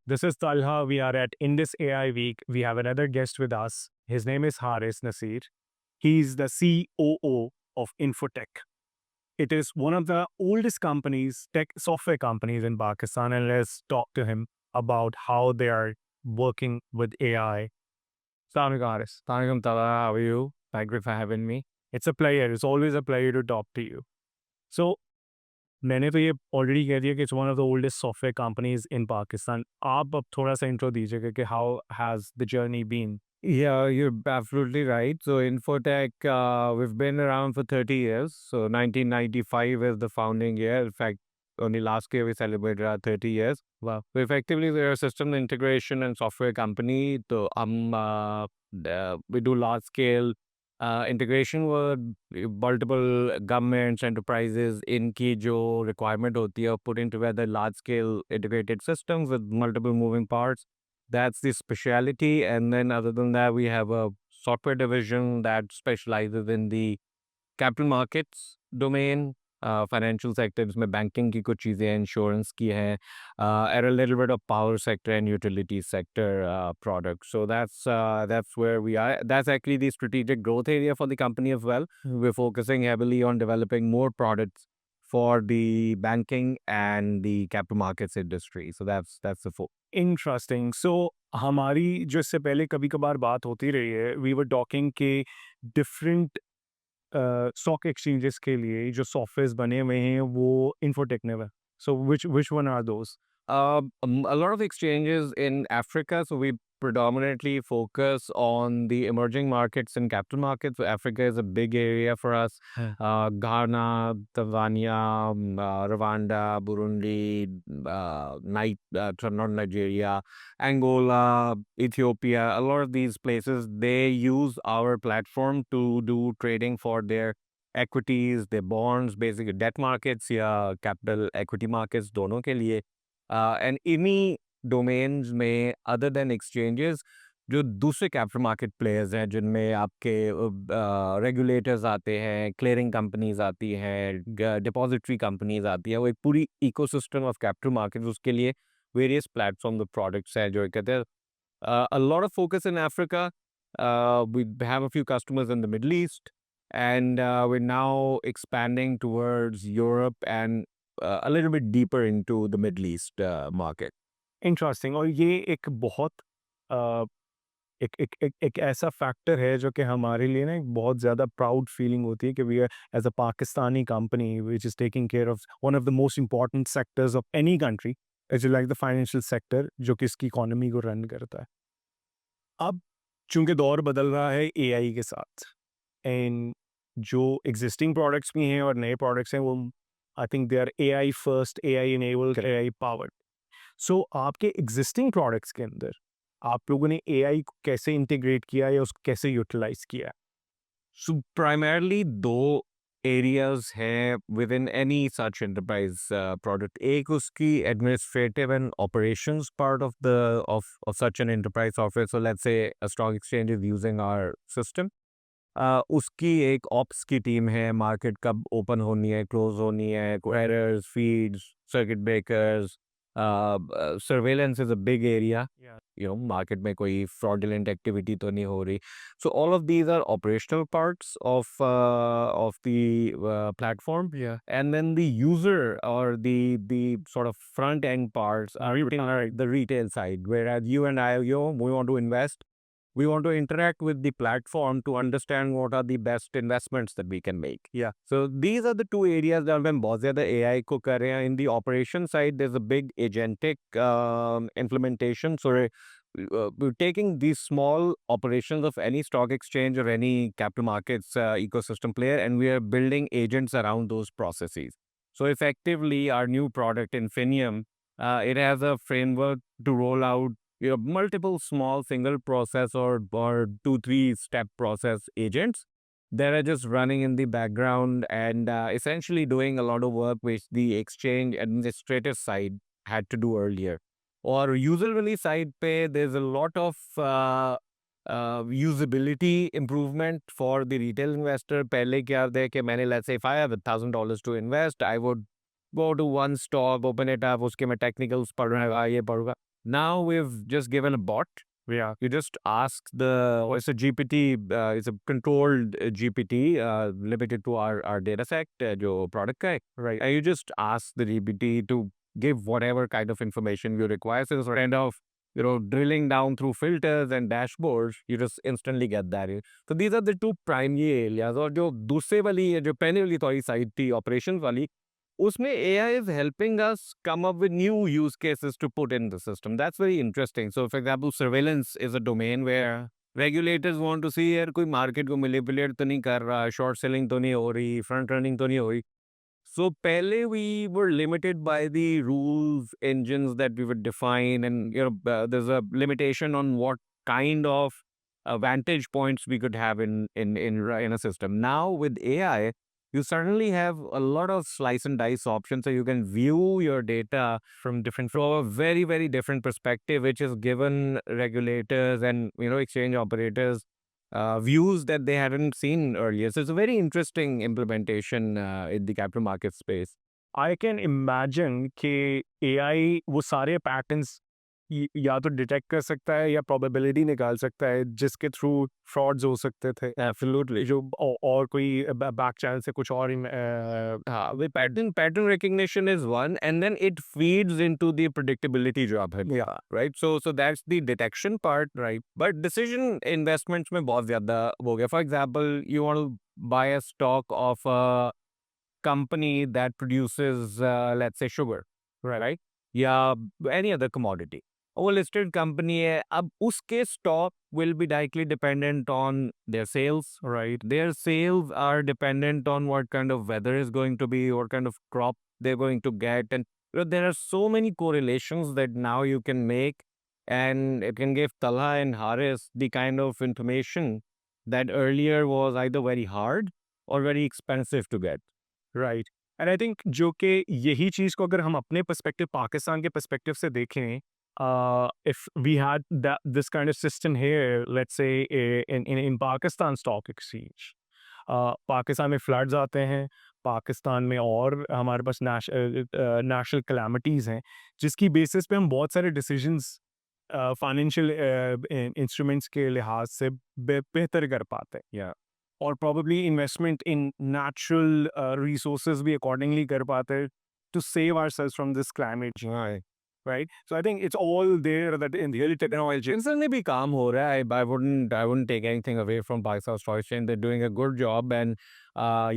This is Talha. We are at Indus AI Week. We have another guest with us. His name is Haris Nasir. He's the COO of Infotech. It is one of the oldest companies, tech software companies in Pakistan. And let's talk to him about how they are working with AI. Assalamu alaikum, Haris. Assalamualaikum Talha, how are you? Thank you for having me. It's a pleasure. It's always a pleasure to talk to you. So, मैंने तो ये already कह दिया कि it's one of the oldest software companies in Pakistan. आप अब थोड़ा सा इंट्रो दीजिएगा कि how has the journey been. Yeah, you're absolutely right. So Infotech, we've been around for 30 years. So 1995 is the founding year. In fact, only last year we celebrated our 30 years. Wow. So effectively, we're a system integration and software company. So we do large scale integration with multiple governments, enterprises. इनकी जो requirement होती है, putting together large scale integrated systems with multiple moving parts. That's the specialty. And then other than that, we have a software division that specializes in the capital markets domain, financial sector, जिसमें banking की कुछ चीज़ें हैं, insurance की हैं, and a little bit of power sector and utility sector products. So that's where we are. That's actually the strategic growth area for the company as well. We're focusing heavily on developing more products for the banking and the capital markets industry. So that's the focus. Interesting. So हमारी जो इससे पहले कभी कभार बात होती रही है, वी वर टॉकिंग के डिफरेंट स्टॉक एक्सचेंजेस के लिए जो सॉफ्टवेयर बने हुए हैं वो इन्फोटेक ने है. So which one are those? A lot of exchanges in Africa. So we predominantly focus on the emerging markets and capital markets. So Africa is a big area for us. Ghana, Tanzania, Rwanda, Burundi, not Nigeria, Angola, Ethiopia. A lot of these places, they use our platform to do trading for their equities, their bonds, basically debt markets या capital equity markets दोनों के लिए. And इन्हीं domains में other than exchanges जो दूसरे capital market players हैं जिनमें आपके रेगुलेटर्स आते हैं, क्लियरिंग कंपनीज आती हैं, डिपॉजिटरी कंपनीज आती हैं, वो एक पूरी इकोसिस्टम ऑफ कैपिटल मार्केट, उसके लिए वेरियस प्लेटफॉर्म द प्रोडक्ट्स हैं जो कहते हैं. A lot of focus in Africa. We have a few customers in the Middle East, and we're now expanding towards Europe and a little bit deeper into the Middle East market. Interesting. और ये एक बहुत एक ऐसा factor है जो कि हमारे लिए ना एक बहुत ज़्यादा प्राउड फीलिंग होती है कि we are as a Pakistani company which is taking care of one of the most important sectors of any country, is like the financial sector जो कि इसकी इकोनॉमी को रन करता है. अब चूंकि दौर बदल रहा है एआई के साथ, एंड जो एग्जिस्टिंग प्रोडक्ट्स भी हैं और नए प्रोडक्ट्स हैं वो I think they are AI first, AI enabled, AI powered. So आपके एग्जिस्टिंग प्रोडक्ट्स के अंदर आप लोगों ने एआई को कैसे इंटीग्रेट किया या उसको कैसे यूटिलाइज किया? So primarily दो areas हैं within any such enterprise product. एक उसकी administrative and operations part of such an enterprise software. So let's say a stock exchange is using our system. उसकी एक ऑप्स की टीम है, मार्केट कब ओपन होनी है, क्लोज होनी है, errors, feeds, circuit breakers, surveillance is a big area. Market में कोई फ्रॉडुलेंट एक्टिविटी तो नहीं हो रही. So all of these are operational parts of the platform. Yeah. And then the user or the sort of front end parts are the retail side, whereas you and I, we want to invest. We want to interact with the platform to understand what are the best investments that we can make. Yeah. So these are the two areas that when बहुत ज़्यादा AI को कर रहे हैं. In the operation side, there's a big agentic implementation. So we're taking these small operations of any stock exchange or any capital markets ecosystem player, and we are building agents around those processes. So effectively, our new product, Infinium, it has a framework to roll out multiple small single process or 2-3 step process agents that are just running in the background and essentially doing a lot of work which the exchange administrative side had to do earlier. Or user release side pe, there's a lot of usability improvement for the retail investor. Pehle kya hai कि मैंने, let's say if I have $1,000 to invest, I would go to one stock, open it up, उसके मैं technicals पढ़ूंगा, ये पढ़ूंगा. Now we've just given a bot. Yeah. You just ask it's a GPT, it's a controlled GPT, limited to our data set, जो product का है. Right. And you just ask the GPT to give whatever kind of information you require. So instead of, drilling down through filters and dashboards, you just instantly get that. So these are the two primary areas. और जो दूसरे वाली, जो पहले वाली थोड़ी side थी, operations वाली, उसमें AI is helping us come up with new use cases to put in the system. That's very interesting. So, for example, surveillance is a domain where regulators want to see यार कोई market को manipulate तो नहीं कर रहा, short selling तो नहीं हो रही, front running तो नहीं हो रही. So, पहले we were limited by the rules engines that we would define, and there's a limitation on what kind of vantage points we could have in a system. Now with AI, you certainly have a lot of slice and dice options, so you can view your data From different. from a very, very different perspective, which is given regulators and exchange operators views that they hadn't seen earlier. So it's a very interesting implementation in the capital market space. I can imagine कि AI वो सारे patterns या तो detect कर सकता है या probability निकाल सकता है जिसके थ्रू फ्रॉड्स हो सकते थे. Absolutely. जो और कोई बैक चैनल से कुछ और With pattern recognition is one, and then it feeds into the predictability job है. Yeah. Right. So that's the detection part, right? But decision investments में बहुत ज़्यादा हो गया. For example, you want to buy a stock of a company that produces, let's say, sugar, right? या any other commodity. वो listed company है, अब उसके stock will be directly dependent on their sales, right? Their sales are dependent on what kind of weather is going to be, what kind of crop they're going to get, and there are so many correlations that now you can make, and it can give Talha and Haris the kind of information that earlier was either very hard or very expensive to get. Right. And I think जो कि यही चीज़ को अगर हम अपने perspective Pakistan के perspective से देखें, if we had this kind of system here, let's say in Pakistan stock exchange, Pakistan में फ्लड्स आते हैं, पाकिस्तान में और हमारे पास नेशनल कैलामिटीज़ हैं जिसकी बेसिस पे हम बहुत सारे डिसीजंस फाइनेंशियल इंस्ट्रूमेंट्स के लिहाज से बेहतर कर पाते हैं. Yeah. और probably investment in natural resources भी accordingly कर पाते हैं to save ourselves from this climate change, right? So I think it's all there that in the early technology. Instantly भी काम हो रहा है. I wouldn't take anything away from Pakistan Stock Exchange. They're doing a good job, and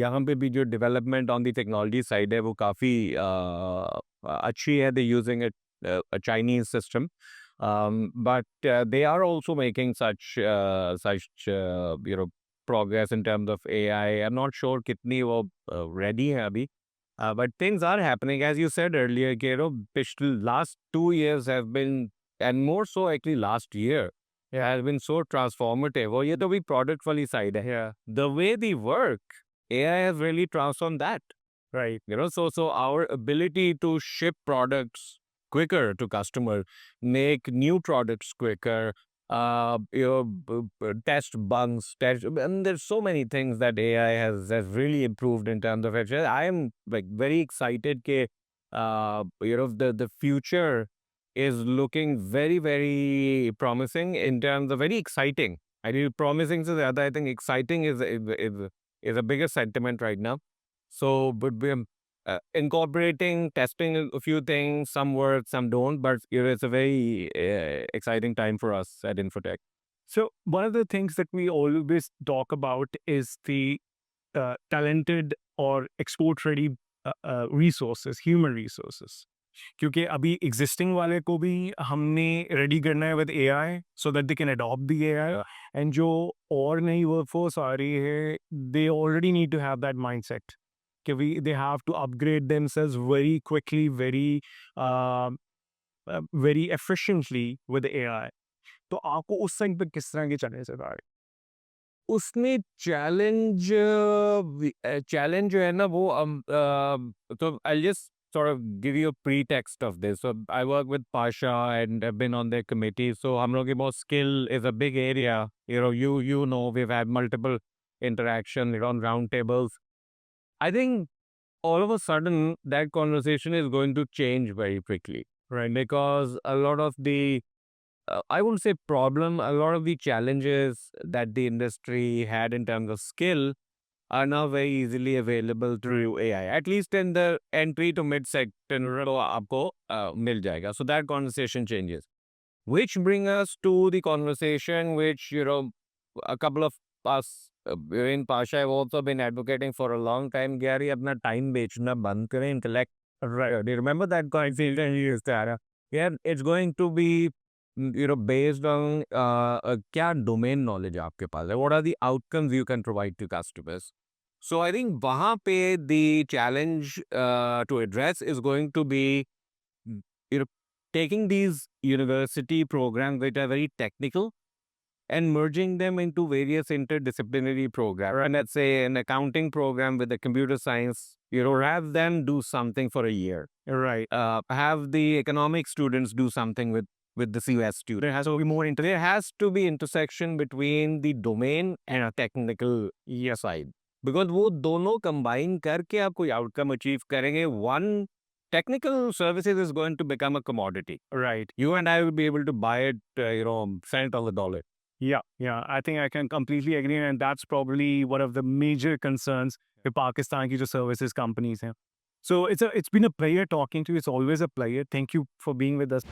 यहाँ पे भी जो development on the technology side है वो काफी अच्छी है. They're using a Chinese system, but they are also making such progress in terms of AI. I'm not sure कितनी वो ready है अभी. But things are happening, as you said earlier, पिछले last 2 years have been, and more so actually last year, has been so transformative. और ये तो भी product वाली side है. Yeah. The way they work, AI has really transformed that. Right. So our ability to ship products quicker to customers, make new products quicker, test bugs, and there's so many things that AI has really improved in terms of it. I am like very excited that the future is looking very, very promising in terms of very exciting. I mean, promising is the other. I think exciting is a bigger sentiment right now. So, but we're incorporating, testing a few things. Some work, some don't. But it's a very exciting time for us at Infotech. So one of the things that we always talk about is the talented or export-ready resources, human resources. क्योंकि अभी existing वाले को भी हमने ready करना है with AI so that they can adopt the AI. And जो और नई workforce आ रही है, they already need to have that mindset. कि they have to upgrade themselves very quickly, very efficiently with AI. तो आपको उस साइड पे किस तरह के चैलेंजेस आ रहे? उसमें चैलेंज जो है ना वो तो I'll just sort of give you a pretext of this. So I work with Pasha and I've been on their committee. So हम लोग के बहुत skill is a big area. You know we've had multiple interaction on round tables. I think all of a sudden that conversation is going to change very quickly. right? Because a lot of the, I wouldn't say problem, a lot of the challenges that the industry had in terms of skill are now very easily available through AI. At least in the entry to mid sector, आपको मिल जाएगा. So that conversation changes. Which bring us to the conversation which, a couple of us in Pasha have also been advocating for a long time. Gary, अपना time बेचना बंद करें, intellect. Right. Do you remember that conversation you used to have? Yeah, it's going to be, based on क्या domain knowledge आपके पास है. What are the outcomes you can provide to customers? So I think वहाँ पे the challenge to address is going to be, you know, taking these university programs which are very technical and merging them into various interdisciplinary programs. And let's say an accounting program with a computer science, have them do something for a year. Right. Have the economic students do something with the CS students. There has to be more There has to be intersection between the domain and a technical side. Because वो दोनों combine करके आप कोई outcome achieve करेंगे. One, technical services is going to become a commodity. right. You and I will be able to buy it, cent on the dollar. Yeah, I think I can completely agree, and that's probably one of the major concerns with Pakistan की जो services companies हैं. So it's been a pleasure talking to you. It's always a pleasure. Thank you for being with us.